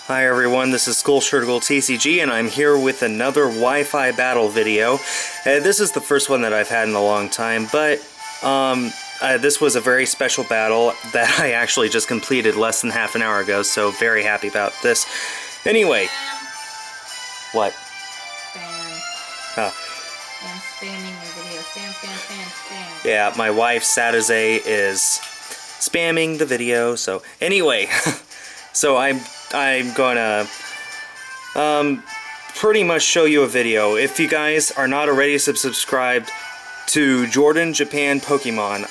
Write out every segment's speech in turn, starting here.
Hi everyone, this is TCG and I'm here with another Wi-Fi battle video. This is the first one that I've had in a long time, but this was a very special battle that I actually just completed less than half an hour ago, so very happy about this. Anyway. What? Spam. Oh. I'm spamming your video. Spam. Yeah, my wife, Sadaze, is spamming the video, so anyway. So I'm gonna pretty much show you a video. If you guys are not already subscribed to JordanJapan Pokemon,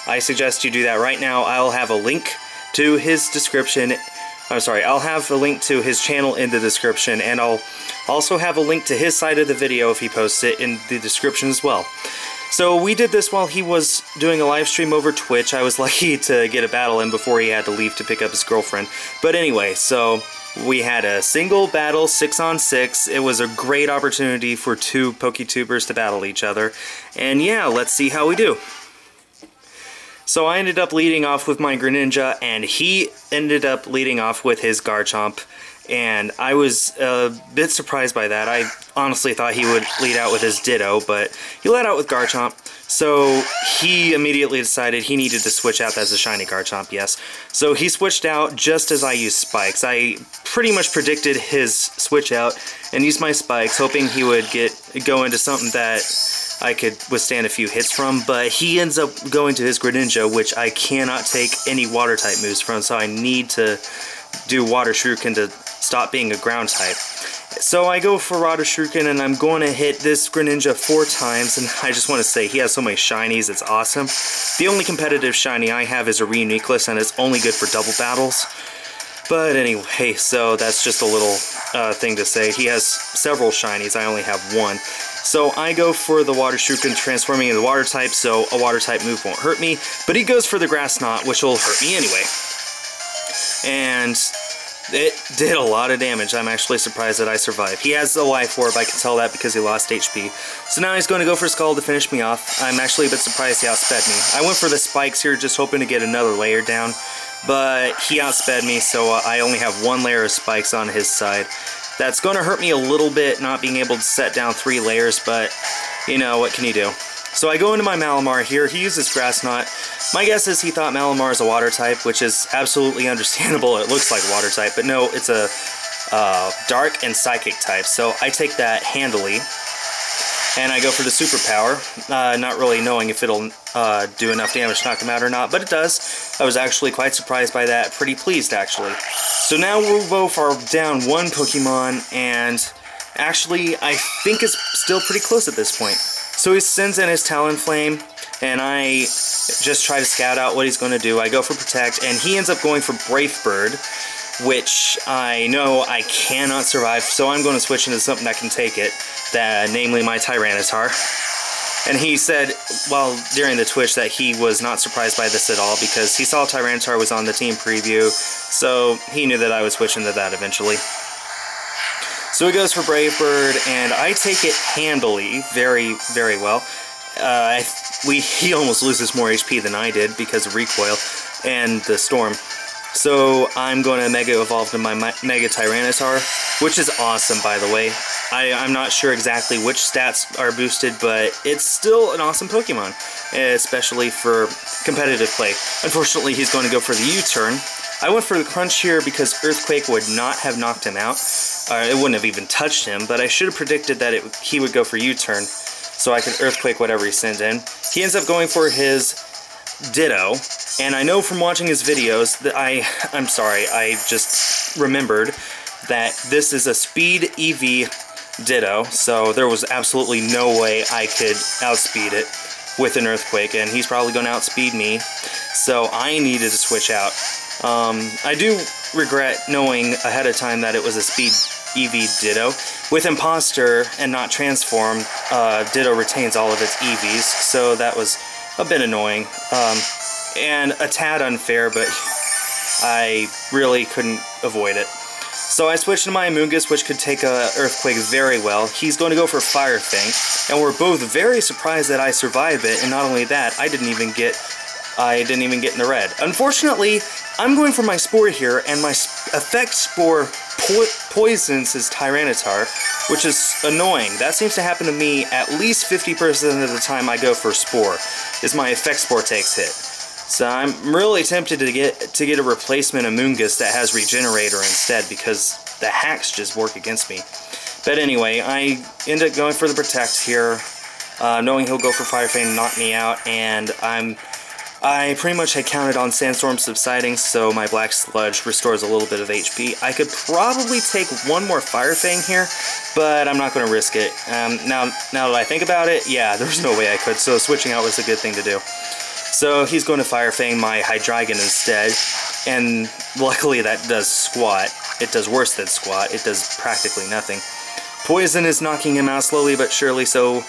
I suggest you do that right now. I'll have a link to his description. I'll have a link to his channel in the description, and I'll also have a link to his side of the video if he posts it in the description as well. So we did this while he was doing a live stream over Twitch. I was lucky to get a battle in before he had to leave to pick up his girlfriend. But anyway, so we had a single battle, 6-on-6. It was a great opportunity for two PokeTubers to battle each other. And yeah, let's see how we do. So I ended up leading off with my Greninja, and he ended up leading off with his Garchomp. And I was a bit surprised by that. I honestly thought he would lead out with his Ditto, but he led out with Garchomp. So he immediately decided he needed to switch out. That's a shiny Garchomp, yes. So he switched out just as I used Spikes. I pretty much predicted his switch out and used my Spikes, hoping he would go into something that I could withstand a few hits from, but he ends up going to his Greninja, which I cannot take any Water-type moves from, so I need to do Water Shuriken to stop being a ground type. So I go for Water Shuriken, and I'm going to hit this Greninja 4 times, and I just want to say, he has so many shinies, it's awesome. The only competitive shiny I have is a Reuniclus, and it's only good for double battles. But anyway, so that's just a little thing to say. He has several shinies, I only have one. So I go for the Water Shuriken, transforming into Water type, so a Water type move won't hurt me, but he goes for the Grass Knot, which will hurt me anyway. And it did a lot of damage. I'm actually surprised that I survived. He has a Life Orb, I can tell that because he lost HP. So now he's going to go for Skull to finish me off. I'm actually a bit surprised he outsped me. I went for the Spikes here, just hoping to get another layer down, but he outsped me, so I only have 1 layer of Spikes on his side. That's going to hurt me a little bit, not being able to set down 3 layers, but, you know, what can you do? So I go into my Malamar here. He uses Grass Knot. My guess is he thought Malamar is a Water type, which is absolutely understandable. It looks like a Water type, but no, it's a Dark and Psychic type, so I take that handily. And I go for the Superpower, not really knowing if it'll do enough damage to knock him out or not, but it does. I was actually quite surprised by that, pretty pleased actually. So now we both are down 1 Pokemon, and actually I think it's still pretty close at this point. So he sends in his Talonflame, and I just try to scout out what he's going to do. I go for Protect, and he ends up going for Brave Bird, which I know I cannot survive, so I'm going to switch into something that can take it, namely my Tyranitar. And he said, well, during the Twitch, that he was not surprised by this at all, because he saw Tyranitar was on the team preview, so he knew that I would switch into that eventually. So he goes for Brave Bird, and I take it handily, very, very well. He almost loses more HP than I did because of Recoil and the Storm. So I'm going to Mega Evolve to my Mega Tyranitar, which is awesome, by the way. I'm not sure exactly which stats are boosted, but it's still an awesome Pokemon, especially for competitive play. Unfortunately, he's going to go for the U-turn. I went for the Crunch here because Earthquake would not have knocked him out. It wouldn't have even touched him, but I should have predicted that he would go for U-turn, so I could Earthquake whatever he sent in. He ends up going for his Ditto, and I know from watching his videos that I'm sorry, I just remembered that this is a Speed EV Ditto, so there was absolutely no way I could outspeed it with an Earthquake, and he's probably going to outspeed me, so I needed to switch out. I do regret knowing ahead of time that it was a Speed EV Ditto. With Imposter and not Transform, Ditto retains all of its EVs, so that was a bit annoying. And a tad unfair, but I really couldn't avoid it. So I switched to my Amoonguss, which could take a Earthquake very well. He's going to go for Fire Fang, and we're both very surprised that I survived it, and not only that, I didn't even get in the red. Unfortunately, I'm going for my Spore here, and my Effect Spore poisons his Tyranitar, which is annoying. That seems to happen to me at least 50% of the time I go for Spore, is my Effect Spore takes hit. So I'm really tempted to get a replacement Amoonguss that has Regenerator instead, because the hacks just work against me. But anyway, I end up going for the Protect here, knowing he'll go for Fire Fang and knock me out, and I pretty much had counted on Sandstorm subsiding, so my Black Sludge restores a little bit of HP. I could probably take one more Fire Fang here, but I'm not going to risk it. Now that I think about it, yeah, there's no way I could, so switching out was a good thing to do. So he's going to Fire Fang my Hydreigon instead, and luckily that does squat. It does worse than squat. It does practically nothing. Poison is knocking him out slowly but surely, so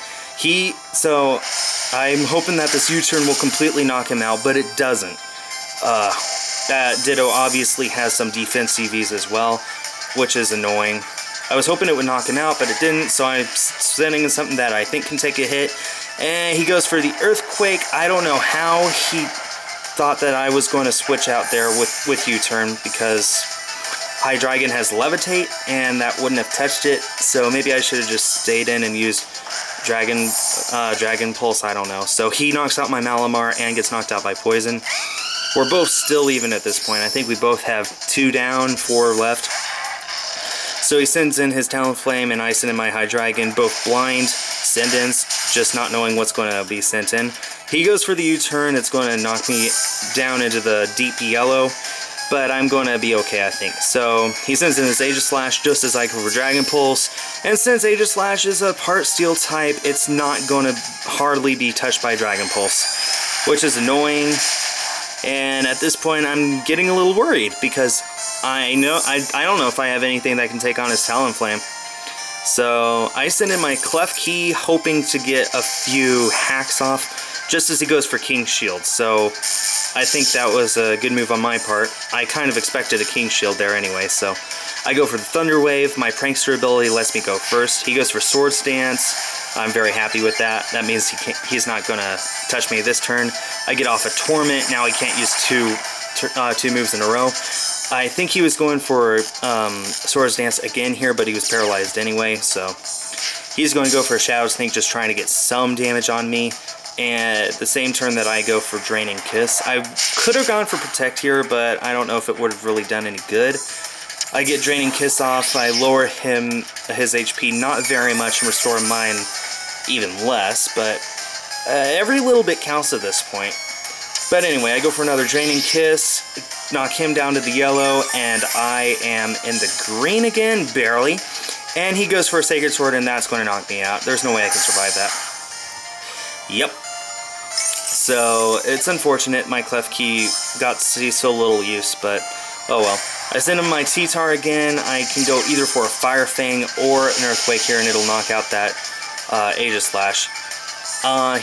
I'm hoping that this U-turn will completely knock him out, but it doesn't. That Ditto obviously has some defense CVs as well, which is annoying. I was hoping it would knock him out, but it didn't, so I'm sending in something that I think can take a hit. And he goes for the Earthquake. I don't know how he thought that I was going to switch out there with U-turn, because Hydreigon has Levitate, and that wouldn't have touched it, so maybe I should have just stayed in and used Dragon Pulse, I don't know. So he knocks out my Malamar and gets knocked out by Poison. We're both still even at this point. I think we both have 2 down, 4 left. So he sends in his Talonflame, and I send in my Hydreigon, both blind send-ins, just not knowing what's going to be sent in. He goes for the U-turn. It's going to knock me down into the deep yellow, but I'm going to be okay, I think. So he sends in his Aegislash just as I go for Dragon Pulse, and since Aegislash is a part Steel type, it's not going to hardly be touched by Dragon Pulse, which is annoying. And at this point, I'm getting a little worried, because I don't know if I have anything that can take on his Talonflame. So I send in my Klefki, hoping to get a few hacks off, just as he goes for King's Shield. So I think that was a good move on my part. I kind of expected a King's Shield there anyway, so I go for the Thunder Wave. My Prankster ability lets me go first. He goes for Swords Dance. I'm very happy with that. That means he's not going to touch me this turn. I get off a Torment. Now he can't use two moves in a row. I think he was going for Swords Dance again here, but he was paralyzed anyway, so he's going to go for a Shadow Sneak, just trying to get some damage on me. And the same turn that I go for Draining Kiss. I could have gone for Protect here, but I don't know if it would have really done any good. I get Draining Kiss off, I lower his HP not very much and restore mine even less, but every little bit counts at this point. But anyway, I go for another Draining Kiss, knock him down to the yellow, and I am in the green again, barely. And he goes for a Sacred Sword, and that's going to knock me out. There's no way I can survive that. Yep. So, it's unfortunate my Klefki got to see so little use, but oh well. I send him my T-Tar again. I can go either for a Fire Fang or an Earthquake here, and it'll knock out that Aegislash.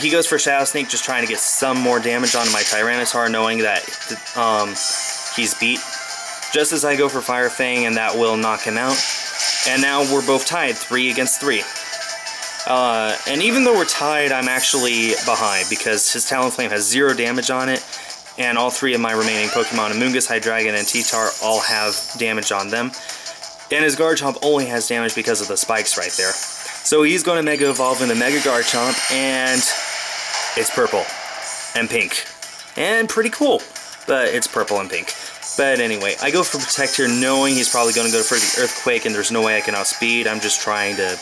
He goes for Shadow Sneak, just trying to get some more damage onto my Tyranitar, knowing that he's beat. Just as I go for Fire Fang, and that will knock him out. And now we're both tied, 3 against 3. And even though we're tied, I'm actually behind, because his Talonflame has 0 damage on it, and all 3 of my remaining Pokemon, Amoonguss, Hydreigon, and T-Tar, all have damage on them. And his Garchomp only has damage because of the spikes right there. So he's going to Mega Evolve into Mega Garchomp, and it's purple and pink. And pretty cool, but it's purple and pink. But anyway, I go for Protect here, knowing he's probably going to go for the Earthquake, and there's no way I can outspeed. I'm just trying to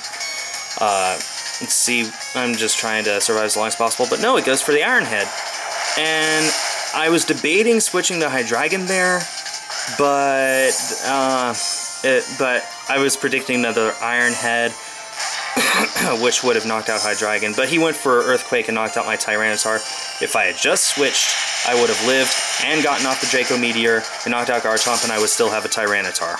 survive as long as possible. But no, it goes for the Iron Head. And I was debating switching to Hydreigon there, but I was predicting another Iron Head, which would have knocked out Hydreigon. But he went for Earthquake and knocked out my Tyranitar. If I had just switched, I would have lived and gotten off the Draco Meteor and knocked out Garchomp, and I would still have a Tyranitar.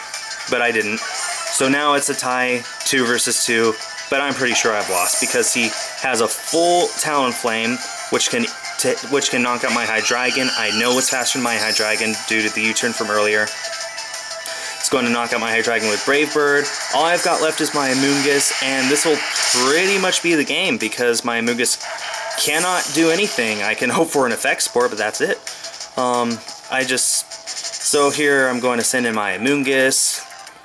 But I didn't. So now it's a tie, 2 versus 2. But I'm pretty sure I've lost, because he has a full Talonflame, which can knock out my Hydreigon. I know it's faster than my Hydreigon due to the U-turn from earlier. It's going to knock out my Hydreigon with Brave Bird. All I've got left is my Amoonguss, and this will pretty much be the game, because my Amoonguss cannot do anything. I can hope for an Effect Spore, but that's it. So here I'm going to send in my Amoonguss.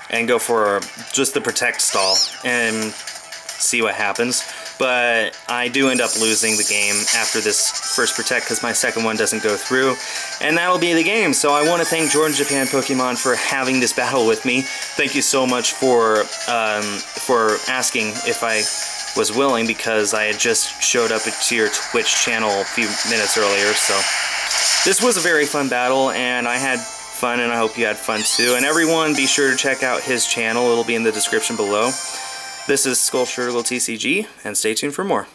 and go for just the protect stall and see what happens. But I do end up losing the game after this first protect because my second one doesn't go through, and that'll be the game. So I want to thank Jordan Japan Pokemon for having this battle with me. Thank you so much for asking if I was willing, because I had just showed up to your Twitch channel a few minutes earlier. So this was a very fun battle, and I had fun, and I hope you had fun too. And everyone, be sure to check out his channel. It'll be in the description below. This is Skull Turtle TCG, and stay tuned for more.